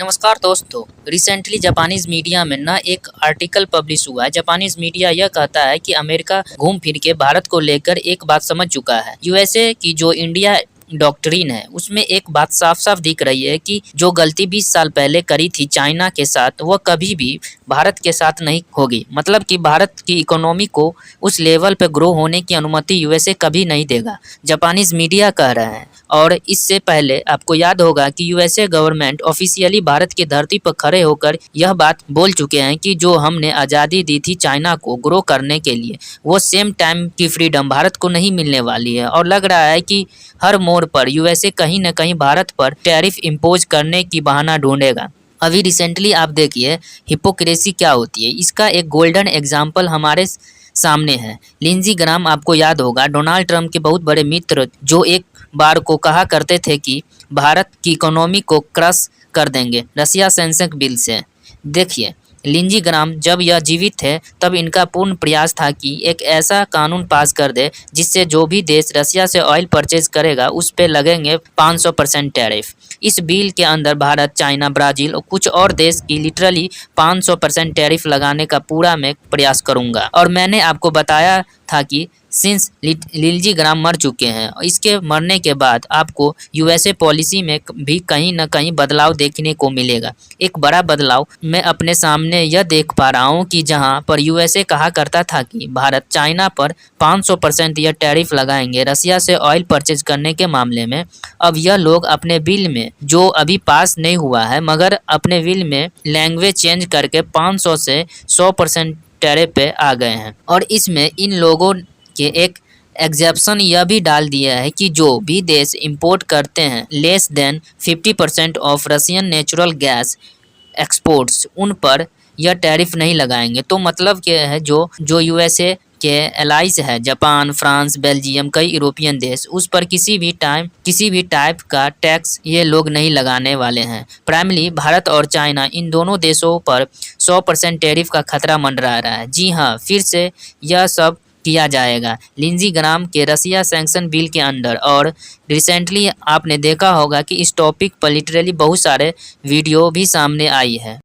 नमस्कार दोस्तों। Recently Japanese media में ना एक आर्टिकल पब्लिश हुआ है। जापानीज मीडिया यह कहता है कि अमेरिका घूम फिर के भारत को लेकर एक बात समझ चुका है। यूएसए की जो इंडिया डॉक्ट्रिन है उसमें एक बात साफ साफ दिख रही है कि जो गलती 20 साल पहले करी थी चाइना के साथ वह कभी भी भारत के साथ नहीं होगी। मतलब कि भारत की इकोनॉमी को उस लेवल पे ग्रो होने की अनुमति यूएसए कभी नहीं देगा, जापानीज मीडिया कह रहे हैं। और इससे पहले आपको याद होगा कि यूएसए गवर्नमेंट ऑफिशियली भारत की धरती पर खड़े होकर यह बात बोल चुके हैं कि जो हमने आज़ादी दी थी चाइना को ग्रो करने के लिए वो सेम टाइम की फ्रीडम भारत को नहीं मिलने वाली है। और लग रहा है कि हर मोड़ पर यूएसए कहीं न कहीं भारत पर टैरिफ इम्पोज करने की बहाना ढूंढेगा। अभी रिसेंटली आप देखिए हिपोक्रेसी क्या होती है, इसका एक गोल्डन एग्जाम्पल हमारे सामने है। लिंजी ग्राम आपको याद होगा, डोनाल्ड ट्रंप के बहुत बड़े मित्र, जो एक बार को कहा करते थे कि भारत की इकोनॉमी को क्रश कर देंगे रसिया सैंक्शन बिल से। देखिए लिंजी ग्राम जब यह जीवित थे तब इनका पूर्ण प्रयास था कि एक ऐसा कानून पास कर दे जिससे जो भी देश रसिया से ऑयल परचेज करेगा उस पे लगेंगे 500% टैरिफ। इस बिल के अंदर भारत, चाइना, ब्राज़ील और कुछ और देश की लिटरली 500% टैरिफ लगाने का पूरा मैं प्रयास करूंगा। और मैंने आपको बताया था कि सिंस लिंजी ग्राम मर चुके हैं, इसके मरने के बाद आपको यूएसए पॉलिसी में भी कहीं न कहीं बदलाव देखने को मिलेगा। एक बड़ा बदलाव मैं अपने सामने यह देख पा रहा हूँ कि जहां पर यूएसए कहा करता था कि भारत चाइना पर 500% यह टैरिफ लगाएंगे रसिया से ऑयल परचेज करने के मामले में, अब यह लोग अपने बिल में, जो अभी पास नहीं हुआ है मगर अपने बिल में लैंग्वेज चेंज करके 500 से 100% टैरिफ पे आ गए हैं। और इसमें इन लोगों के एक एग्जेप्शन यह भी डाल दिया है कि जो भी देश इंपोर्ट करते हैं less than 50% of Russian natural gas exports उन पर यह टैरिफ नहीं लगाएंगे। तो मतलब क्या है, जो यूएसए के एलाइज है, जापान, फ्रांस, बेल्जियम, कई यूरोपियन देश, उस पर किसी भी टाइप का टैक्स ये लोग नहीं लगाने वाले हैं। प्राइमली भारत और चाइना इन दोनों देशों पर 100% टैरिफ का खतरा मंडरा रहा है। जी हाँ, फिर से यह सब किया जाएगा लिंजी ग्राम के रसिया सैंक्शन बिल के अंडर। और रिसेंटली आपने देखा होगा कि इस टॉपिक पर लिटरली बहुत सारे वीडियो भी सामने आई है।